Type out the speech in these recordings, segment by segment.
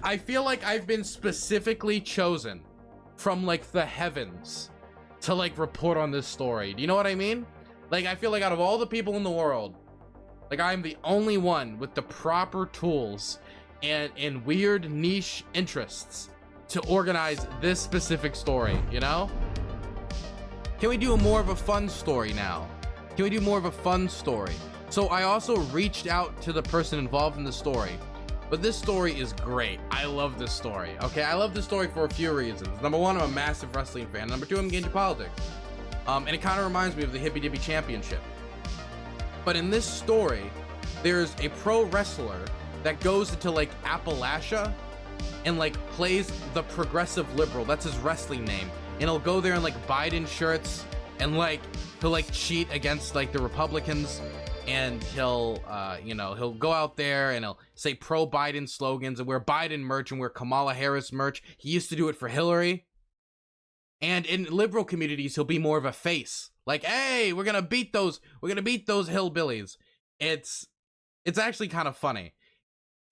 I feel like I've been specifically chosen from like the heavens to like report on this story. Do you know what I mean? Like, I feel like out of all the people in the world, like I'm the only one with the proper tools and weird niche interests to organize this specific story, you know? Can we do more of a fun story now? Can we do more of a fun story? So I also reached out to the person involved in the story, but this story is great. I love this story, okay? I love this story for a few reasons. Number one, I'm a massive wrestling fan. Number two, I'm getting into politics. And it kind of reminds me of the Hippy Dippy Championship. But in this story, there's a pro wrestler that goes into like Appalachia and like plays the progressive liberal. That's his wrestling name. And he'll go there in like Biden shirts and like he'll like cheat against like the Republicans, and he'll he'll go out there and he'll say pro Biden slogans and wear Biden merch and wear Kamala Harris merch. He used to do it for Hillary. And in liberal communities, he'll be more of a face. Like, hey, we're gonna beat those hillbillies. It's actually kind of funny.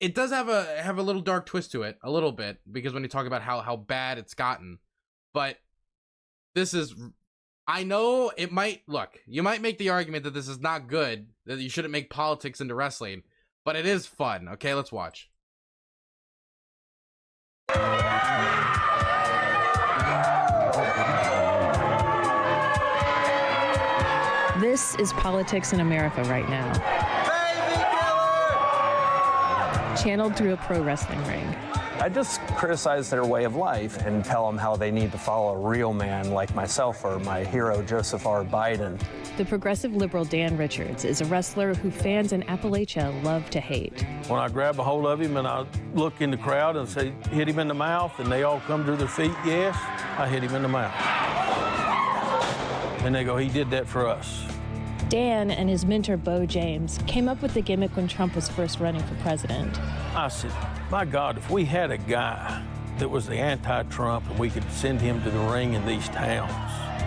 It does have a little dark twist to it, a little bit, because when you talk about how bad it's gotten. But this is, I know it might, look, you might make the argument that this is not good, that you shouldn't make politics into wrestling, but it is fun. Okay, let's watch. This is politics in America right now. Channeled through a pro wrestling ring. I just criticize their way of life and tell them how they need to follow a real man like myself or my hero Joseph R. Biden. The progressive liberal Dan Richards is a wrestler who fans in Appalachia love to hate. When I grab a hold of him and I look in the crowd and say, hit him in the mouth, and they all come to their feet, yes, I hit him in the mouth. And they go, he did that for us. Dan and his mentor, Bo James, came up with the gimmick when Trump was first running for president. I said, my God, if we had a guy that was the anti-Trump and we could send him to the ring in these towns,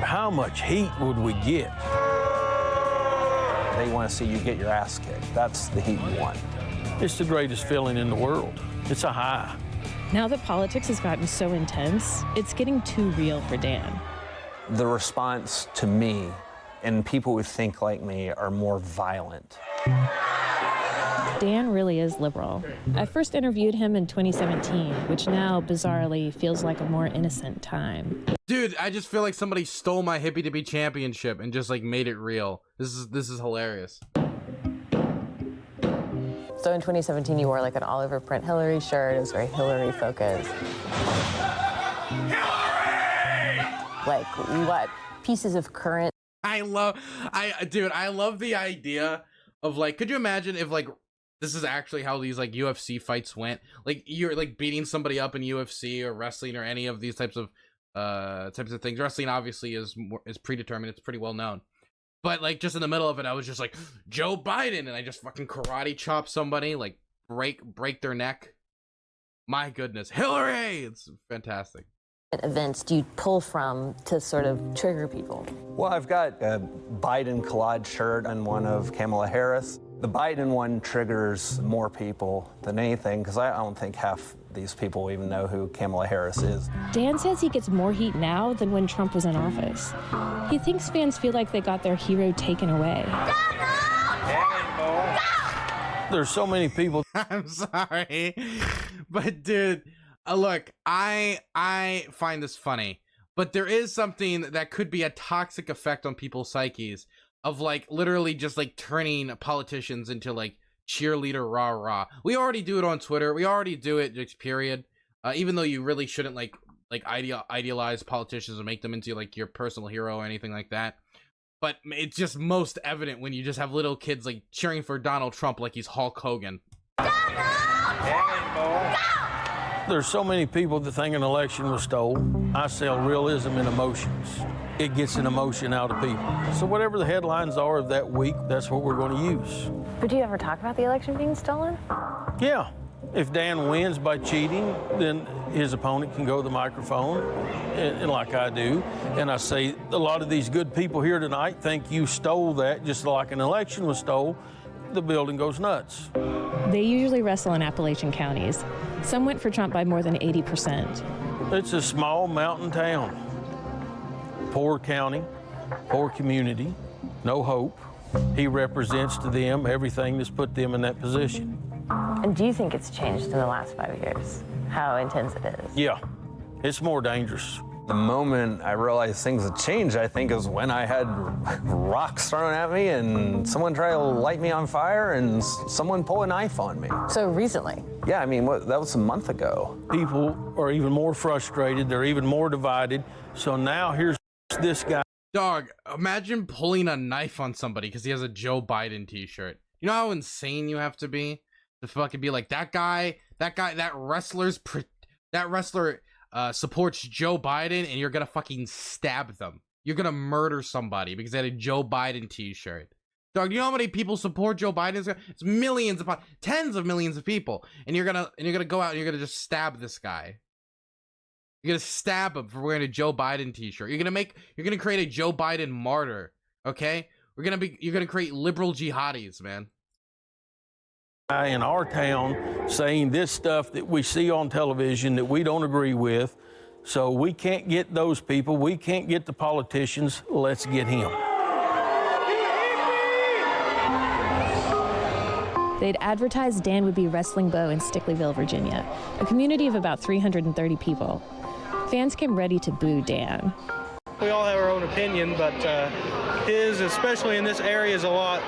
how much heat would we get? They want to see you get your ass kicked. That's the heat you want. It's the greatest feeling in the world. It's a high. Now that politics has gotten so intense, it's getting too real for Dan. The response to me and people who think like me are more violent. Dan really is liberal. I first interviewed him in 2017, which now, bizarrely, feels like a more innocent time. Dude, I just feel like somebody stole my Hippy Dippy Championship and just like made it real. This is hilarious. So in 2017, you wore like an all-over print Hillary shirt. It was very Hillary focused. Hillary! Like what pieces of current? I love the idea of like, could you imagine if like this is actually how these like UFC fights went? Like you're like beating somebody up in UFC or wrestling or any of these types of things. Wrestling obviously is predetermined. It's pretty well known. But like just in the middle of it, I was just like Joe Biden, and I just fucking karate chop somebody, like break their neck. My goodness, Hillary! It's fantastic. Events do you pull from to sort of trigger people? Well, I've got a Biden collage shirt and one of Kamala Harris. The Biden one triggers more people than anything because I don't think half these people even know who Kamala Harris is. Dan says he gets more heat now than when Trump was in office. He thinks fans feel like they got their hero taken away. There's so many people. I'm sorry, but dude, look, I find this funny, but there is something that could be a toxic effect on people's psyches of like literally just like turning politicians into like cheerleader rah. We already do it on Twitter. We already do it, just period. Even though you really shouldn't like idealize politicians and make them into like your personal hero or anything like that. But it's just most evident when you just have little kids like cheering for Donald Trump like he's Hulk Hogan. There's so many people that think an election was stolen. I sell realism and emotions. It gets an emotion out of people. So whatever the headlines are of that week, that's what we're going to use. Would you ever talk about the election being stolen? Yeah. If Dan wins by cheating, then his opponent can go to the microphone, and like I do, and I say, a lot of these good people here tonight think you stole that just like an election was stole. The building goes nuts. They usually wrestle in Appalachian counties. Some went for Trump by more than 80%. It's a small mountain town. Poor county, poor community, no hope. He represents to them everything that's put them in that position. And do you think it's changed in the last 5 years? How intense it is? Yeah, it's more dangerous. The moment I realized things had changed, I think, is when I had rocks thrown at me and someone tried to light me on fire and someone pull a knife on me. So recently? Yeah, I mean, that was a month ago. People are even more frustrated. They're even more divided. So now here's this guy. Dog, imagine pulling a knife on somebody because he has a Joe Biden t-shirt. You know how insane you have to be to fucking be like, that wrestler supports Joe Biden, and you're gonna fucking stab them. You're gonna murder somebody because they had a Joe Biden t-shirt. Dog, you know how many people support Joe Biden? It's millions upon tens of millions of people, and you're gonna go out and you're gonna just stab this guy. You're gonna stab him for wearing a Joe Biden t-shirt. You're gonna create a Joe Biden martyr. Okay, you're gonna create liberal jihadis, man. In our town saying this stuff that we see on television that we don't agree with. So we can't get those people. We can't get the politicians. Let's get him. They'd advertised Dan would be wrestling Bo in Stickleyville, Virginia, a community of about 330 people. Fans came ready to boo Dan. We all have our own opinion, but his, especially in this area, is a lot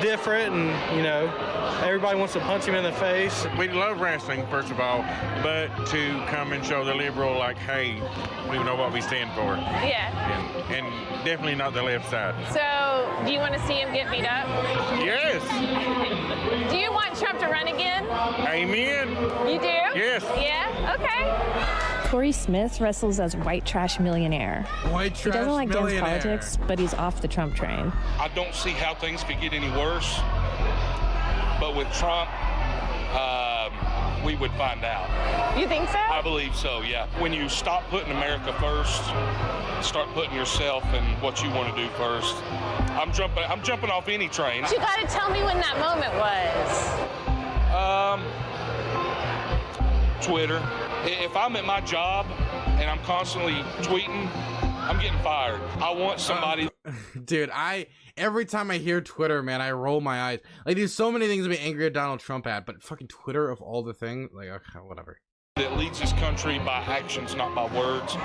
different, and, you know, everybody wants to punch him in the face. We love wrestling, first of all, but to come and show the liberal, like, hey, we know what we stand for. Yeah. And definitely not the left side. So, do you want to see him get beat up? Yes. Do you want Trump to run again? Amen. You do? Yes. Yeah? Okay. Corey Smith wrestles as White Trash Millionaire. White He trash doesn't like Dan's millionaire. politics, but he's off the Trump train. I don't see how things could get any worse. But with Trump, we would find out. You think so? I believe so, yeah. When you stop putting America first, start putting yourself and what you want to do first. I'm jumping off any train. But you got to tell me when that moment was. Twitter. If I'm at my job and I'm constantly tweeting, I'm getting fired. I want somebody. Dude, every time I hear Twitter, man, I roll my eyes. Like, there's so many things to be angry at Donald Trump at, but fucking Twitter of all the things, like, okay, whatever. That leads this country by actions, not by words.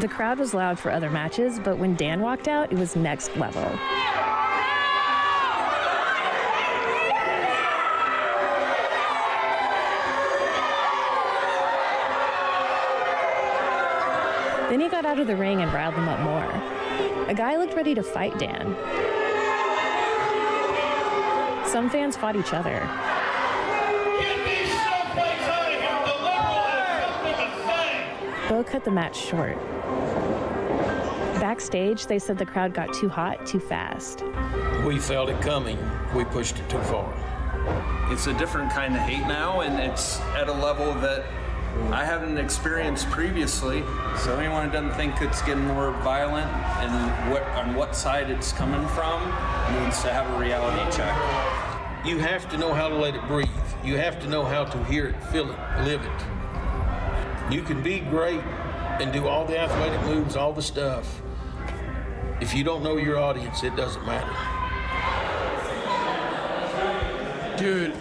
The crowd was loud for other matches, but when Dan walked out, it was next level. Then he got out of the ring and riled them up more. A guy looked ready to fight Dan. Some fans fought each other. Bo cut the match short. Backstage, they said the crowd got too hot too fast. We felt it coming. We pushed it too far. It's a different kind of hate now, and it's at a level that I haven't experienced previously. So anyone who doesn't think it's getting more violent and on what side it's coming from needs to have a reality check. You have to know how to let it breathe. You have to know how to hear it, feel it, live it. You can be great and do all the athletic moves, all the stuff. If you don't know your audience, it doesn't matter. Dude,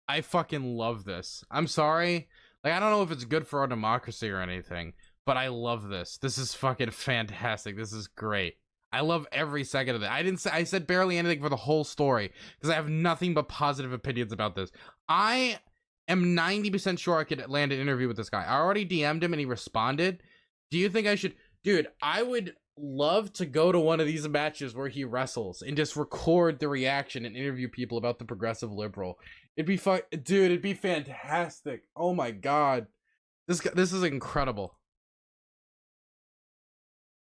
I fucking love this. I'm sorry. Like, I don't know if it's good for our democracy or anything, but I love this. This is fucking fantastic. This is great. I love every second of it. I said barely anything for the whole story because I have nothing but positive opinions about this. I am 90% sure I could land an interview with this guy. I already DM'd him and he responded. Do you think I should? Dude, I would love to go to one of these matches where he wrestles and just record the reaction and interview people about the progressive liberal. It'd be fun, dude. It'd be fantastic. Oh my god, this is incredible.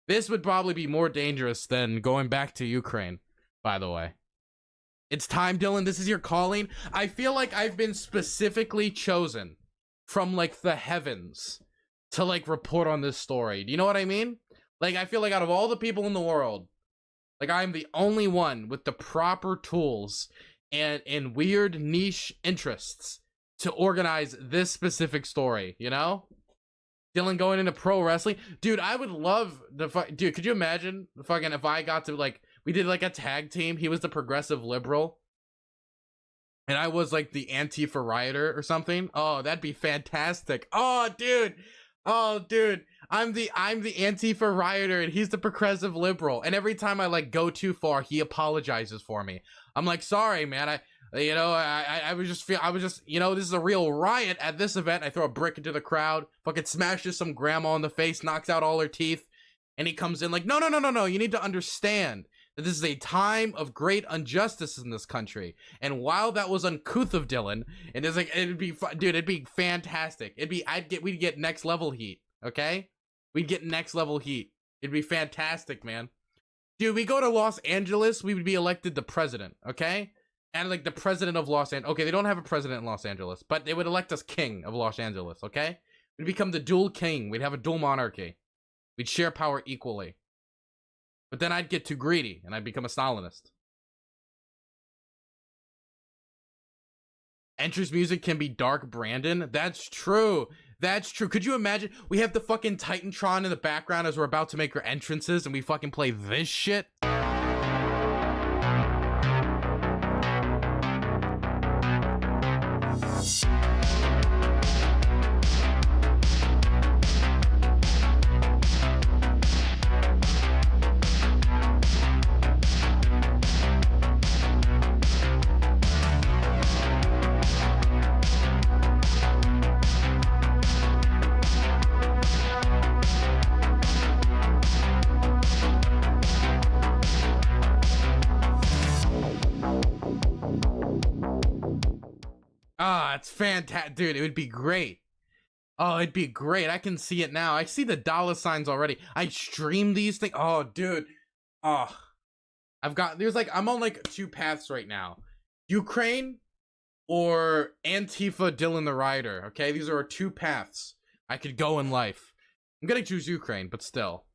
This would probably be more dangerous than going back to Ukraine, by the way. It's time, Dylan. This is your calling. I feel like I've been specifically chosen from, like, the heavens to, like, report on this story. Do you know what I mean? Like, I feel like out of all the people in the world, like, I'm the only one with the proper tools and in weird niche interests to organize this specific story, you know? Dylan going into pro wrestling. Dude, I would love the dude, could you imagine the fucking if I got to like we did like a tag team, he was the progressive liberal and I was like the Antifa rioter or something. Oh, that'd be fantastic. Oh, dude. I'm the Antifa rioter and he's the progressive liberal. And every time I like go too far, he apologizes for me. I'm like, sorry, man. I was just, you know, this is a real riot at this event. I throw a brick into the crowd, fucking smashes some grandma in the face, knocks out all her teeth. And he comes in like, no. You need to understand that this is a time of great injustice in this country. And while that was uncouth of Dylan, and it's like, it'd be fantastic. We'd get next level heat. Okay. We'd get next level heat. It'd be fantastic, man. Dude, we go to Los Angeles, we would be elected the president. Okay. And like the president of Los Angeles. Okay, they don't have a president in Los Angeles, but they would elect us king of Los Angeles, okay? We'd become the dual king. We'd have a dual monarchy. We'd share power equally. But then I'd get too greedy, and I'd become a Stalinist. Entrance music can be Dark Brandon? That's true. That's true. Could you imagine? We have the fucking Titantron in the background as we're about to make our entrances, and we fucking play this shit? Ah, it's fantastic. Dude, it would be great. Oh, it'd be great. I can see it now. I see the dollar signs already. I stream these things. Oh, dude. Oh. I'm on like two paths right now. Ukraine or Antifa Dylan the Rider. Okay, these are our two paths I could go in life. I'm gonna choose Ukraine, but still.